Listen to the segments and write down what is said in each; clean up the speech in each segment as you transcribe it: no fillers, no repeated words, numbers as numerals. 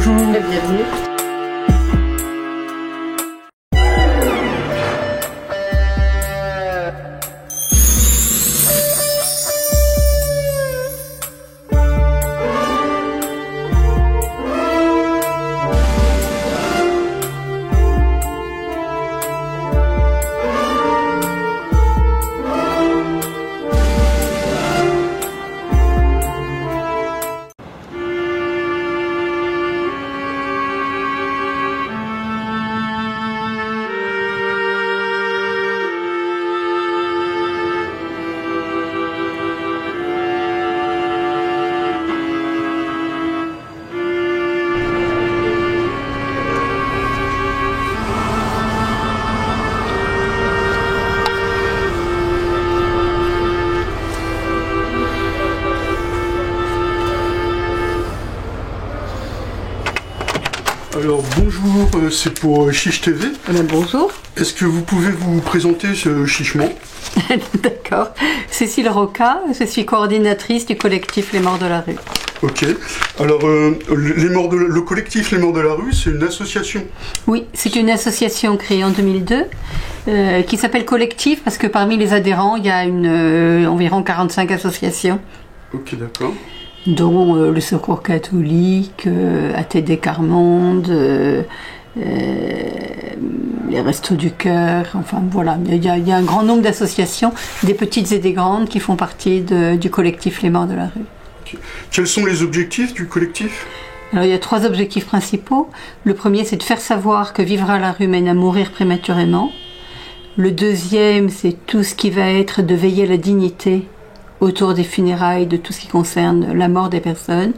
bonjour. Bienvenue. Alors bonjour, c'est pour Chiche TV. Bonjour. Est-ce que vous pouvez vous présenter ce chichement? D'accord. Cécile Roca, je suis coordinatrice du collectif Les Morts de la Rue. Ok. Alors le collectif Les Morts de la Rue, c'est une association? Oui, c'est une association créée en 2002 qui s'appelle Collectif parce que parmi les adhérents, il y a environ 45 associations. Ok, d'accord. Dont le Secours catholique, ATD Carmonde, les Restos du Cœur, enfin voilà, il y a un grand nombre d'associations, des petites et des grandes, qui font partie du collectif Les Morts de la Rue. Okay. Quels sont les objectifs du collectif? Alors il y a 3 objectifs principaux. Le premier, c'est de faire savoir que vivre à la rue mène à mourir prématurément. Le deuxième, c'est tout ce qui va être de veiller à la dignité autour des funérailles, de tout ce qui concerne la mort des personnes.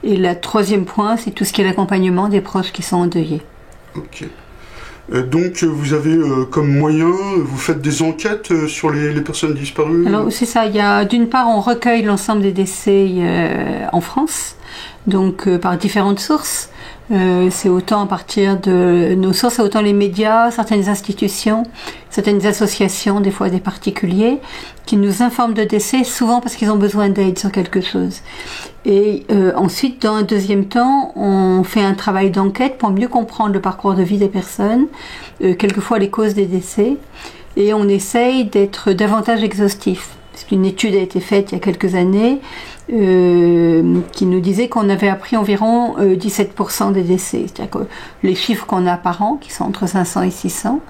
Et le troisième point, c'est tout ce qui est l'accompagnement des proches qui sont endeuillés. Ok. Donc vous avez comme moyen, vous faites des enquêtes sur les personnes disparues? Alors c'est ça, d'une part on recueille l'ensemble des décès en France, donc par différentes sources. C'est autant à partir de nos sources, c'est autant les médias, certaines institutions, certaines associations, des fois des particuliers, qui nous informent de décès, souvent parce qu'ils ont besoin d'aide sur quelque chose. Et ensuite, dans un deuxième temps, on fait un travail d'enquête pour mieux comprendre le parcours de vie des personnes, quelquefois les causes des décès, et on essaye d'être davantage exhaustif. Parce qu'une étude a été faite il y a quelques années qui nous disait qu'on avait appris environ 17% des décès. C'est-à-dire que les chiffres qu'on a par an, qui sont entre 500 et 600,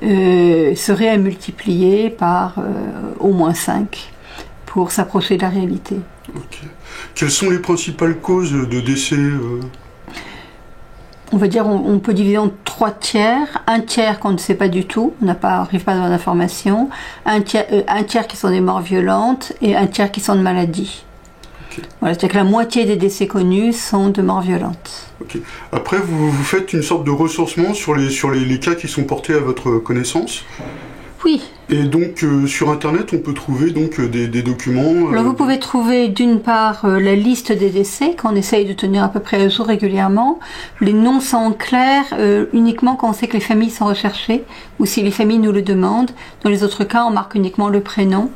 seraient à multiplier par au moins 5 pour s'approcher de la réalité. Okay. Quelles sont les principales causes de décès On va dire on peut diviser en 3 tiers. Un tiers qu'on ne sait pas du tout, on n'arrive pas à avoir d'informations. Un tiers qui sont des morts violentes et un tiers qui sont de maladies. Okay. Voilà, c'est-à-dire que la moitié des décès connus sont de morts violentes. Okay. Après, vous faites une sorte de recensement sur les cas qui sont portés à votre connaissance? Oui. Et donc sur internet on peut trouver donc des documents. Alors vous pouvez trouver d'une part la liste des décès qu'on essaye de tenir à peu près à jour régulièrement. Les noms sont clairs uniquement quand on sait que les familles sont recherchées ou si les familles nous le demandent. Dans les autres cas on marque uniquement le prénom.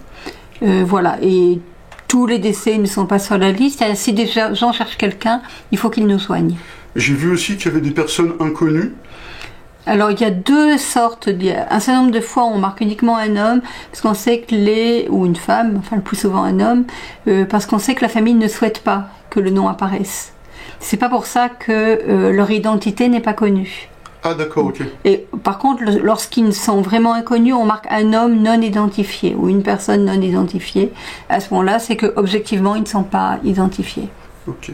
Voilà, et tous les décès ne sont pas sur la liste. Si des gens cherchent quelqu'un, il faut qu'ils nous soignent. J'ai vu aussi qu'il y avait des personnes inconnues. Alors il y a 2 sortes, un certain nombre de fois on marque uniquement un homme parce qu'on sait que ou une femme, enfin le plus souvent un homme, parce qu'on sait que la famille ne souhaite pas que le nom apparaisse. C'est pas pour ça que leur identité n'est pas connue. Ah d'accord, ok. Et par contre lorsqu'ils sont vraiment inconnus, on marque un homme non identifié ou une personne non identifiée. À ce moment-là, c'est que objectivement ils ne sont pas identifiés. Ok.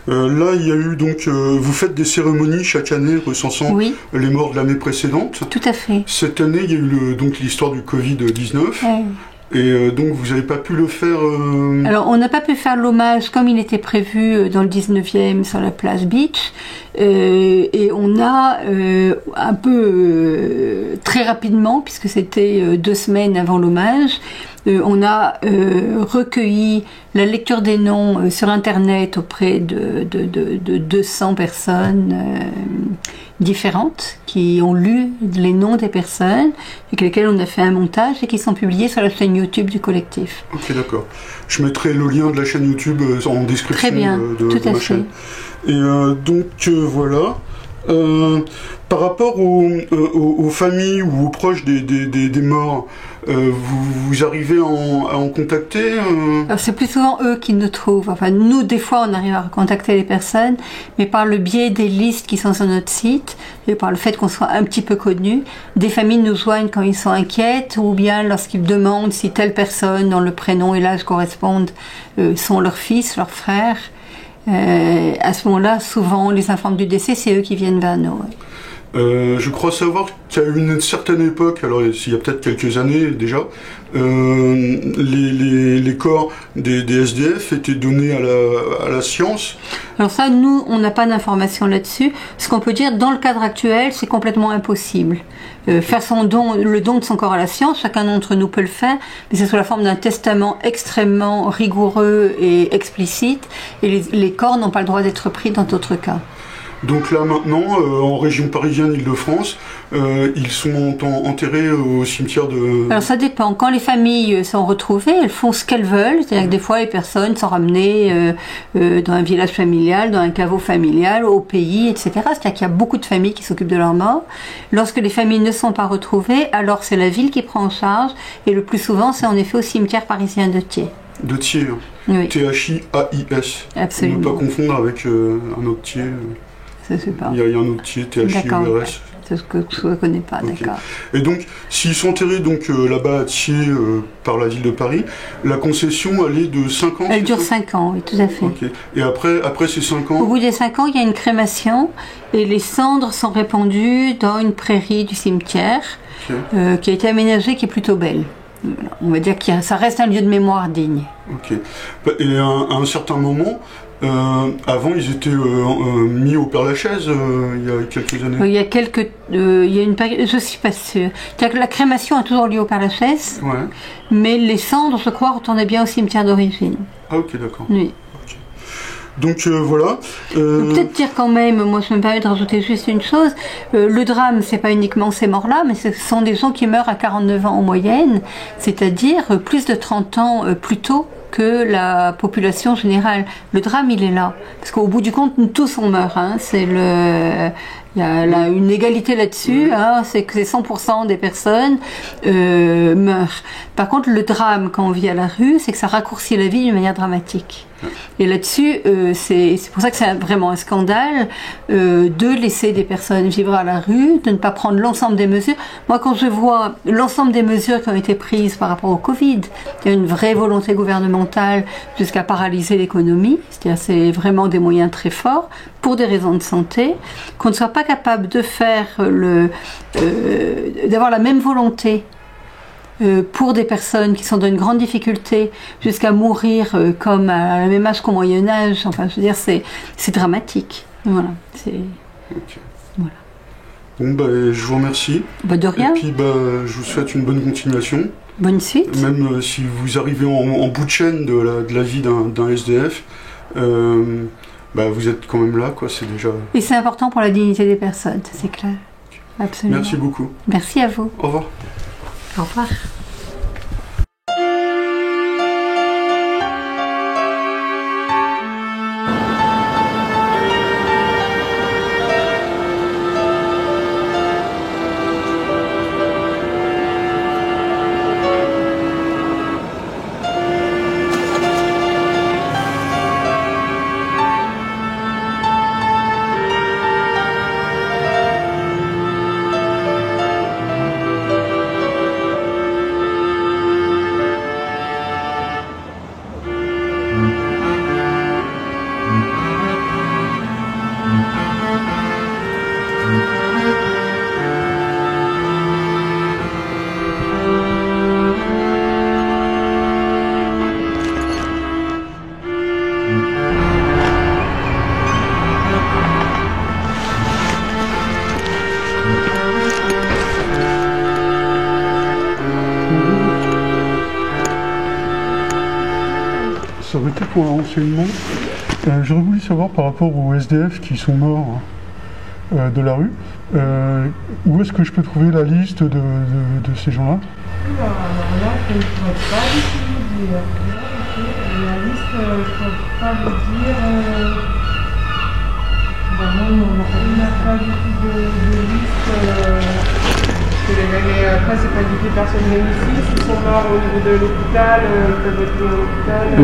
Là, il y a eu donc, vous faites des cérémonies chaque année recensant les morts de l'année précédente. Tout à fait. Cette année, il y a eu donc l'histoire du Covid-19. Et donc, vous n'avez pas pu le faire Alors, on n'a pas pu faire l'hommage comme il était prévu dans le 19e sur la place Beach. Et on a un peu très rapidement, puisque c'était 2 semaines avant l'hommage, on a recueilli la lecture des noms sur internet auprès de 200 personnes différentes qui ont lu les noms des personnes avec lesquelles on a fait un montage et qui sont publiées sur la chaîne YouTube du collectif. Ok, d'accord. Je mettrai le lien de la chaîne YouTube en description. Très bien, tout à ma fait. chaîne. Et donc voilà. Par rapport aux familles ou aux proches des morts, vous arrivez à en contacter Alors, c'est plus souvent eux qui nous trouvent. Enfin, nous, des fois, on arrive à contacter les personnes, mais par le biais des listes qui sont sur notre site et par le fait qu'on soit un petit peu connus, des familles nous joignent quand ils sont inquiètes ou bien lorsqu'ils demandent si telle personne dont le prénom et l'âge correspondent sont leurs fils, leurs frères. À ce moment-là, souvent, on les informe du décès, c'est eux qui viennent vers nous. Je crois savoir qu'à une certaine époque, alors il y a peut-être quelques années déjà, les corps des SDF étaient donnés à la science. Alors ça, nous, on n'a pas d'informations là-dessus. Ce qu'on peut dire, dans le cadre actuel, c'est complètement impossible. Faire le don de son corps à la science, chacun d'entre nous peut le faire, mais c'est sous la forme d'un testament extrêmement rigoureux et explicite, et les corps n'ont pas le droit d'être pris dans d'autres cas. Donc là maintenant, en région parisienne, Île-de-France, ils sont enterrés au cimetière de... Alors ça dépend. Quand les familles sont retrouvées, elles font ce qu'elles veulent. C'est-à-dire que des fois, les personnes sont ramenées dans un village familial, dans un caveau familial, au pays, etc. C'est-à-dire qu'il y a beaucoup de familles qui s'occupent de leurs morts. Lorsque les familles ne sont pas retrouvées, alors c'est la ville qui prend en charge. Et le plus souvent, c'est en effet au cimetière parisien de Thiers. De Thiers, oui. T-H-I-A-I-S. Absolument. Ne pas confondre avec un autre Thiers. Je sais pas. Il y a un autre Thiers, T-H-I-E-R-S. C'est ce que je ne connais pas, Okay. d'accord. Et donc, s'ils sont enterrés donc, là-bas à Thiers par la ville de Paris, la concession, elle est de 5 ans? Elle dure 5 ans, oui, tout à fait. Okay. Et après ces 5 ans? Au bout des 5 ans, il y a une crémation et les cendres sont répandues dans une prairie du cimetière Okay. Qui a été aménagée, qui est plutôt belle. On va dire que ça reste un lieu de mémoire digne. Ok. Et à un certain moment, avant, ils étaient mis au Père-Lachaise il y a quelques années. Il y a une période, je suis pas sûre. C'est-à-dire que la crémation a toujours lieu au Père-Lachaise, Ouais. mais les cendres, je crois, retournaient bien au cimetière d'origine. Ah ok, d'accord. Oui. Okay. Donc voilà. Je peux peut-être dire quand même, moi je me permets de rajouter juste une chose, le drame, c'est pas uniquement ces morts-là, mais ce sont des gens qui meurent à 49 ans en moyenne, c'est-à-dire plus de 30 ans plus tôt que la population générale. Le drame, il est là. Parce qu'au bout du compte, nous tous on meurt. Hein. Il y a une égalité là-dessus, hein, c'est que 100% des personnes meurent. Par contre, le drame, quand on vit à la rue, c'est que ça raccourcit la vie d'une manière dramatique. Et là-dessus, c'est pour ça que c'est vraiment un scandale de laisser des personnes vivre à la rue, de ne pas prendre l'ensemble des mesures. Moi, quand je vois l'ensemble des mesures qui ont été prises par rapport au Covid, il y a une vraie volonté gouvernementale jusqu'à paralyser l'économie, c'est-à-dire c'est vraiment des moyens très forts pour des raisons de santé, qu'on ne soit pas capable de faire d'avoir la même volonté pour des personnes qui sont dans une grande difficulté jusqu'à mourir comme à la même âge qu'au Moyen-Âge. Enfin, je veux dire, c'est dramatique. Voilà. Ok. Voilà. Bon, je vous remercie. De rien. Et puis, je vous souhaite une bonne continuation. Bonne suite. Même si vous arrivez en bout de chaîne de la vie d'un SDF, vous êtes quand même là, quoi. C'est déjà... Et c'est important pour la dignité des personnes, c'est clair. Absolument. Merci beaucoup. Merci à vous. Au revoir. Au revoir. Ça aurait été pour un renseignement. J'aurais voulu savoir par rapport aux SDF qui sont morts de la rue. Où est-ce que je peux trouver la liste de ces gens-là? Alors là, je ne pourrais pas du tout vous dire. La liste, je ne pourrais pas vous dire. Vraiment, on n'a pas du tout de liste. Après, c'est pas dit que les personnes viennent ici. S'ils sont morts au niveau de l'hôpital, ils peuvent être mis à l'hôpital. Là,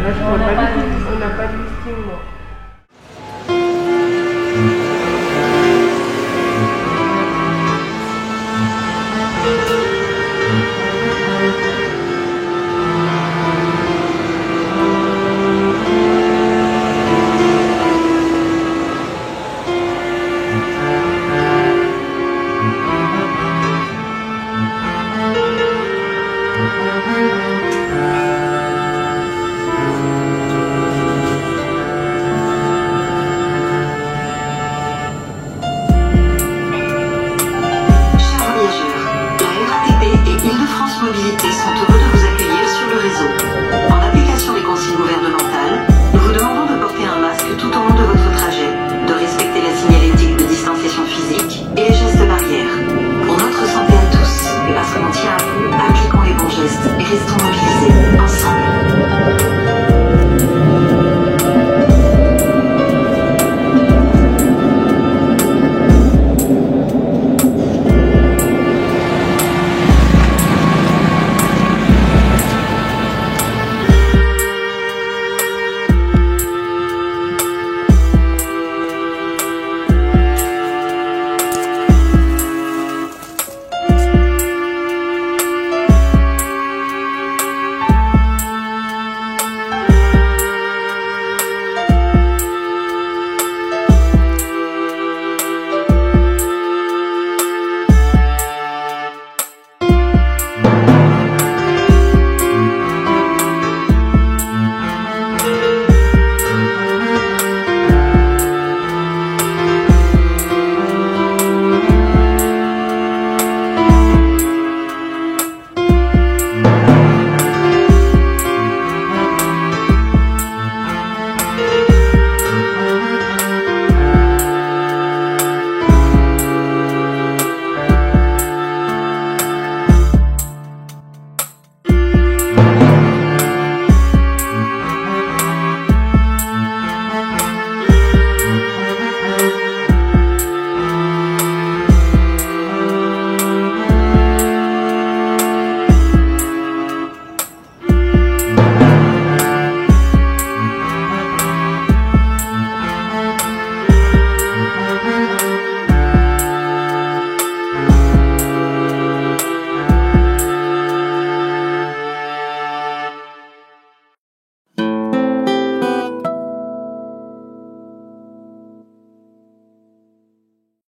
je ne pourrais pas du tout. On n'a pas de listing, non.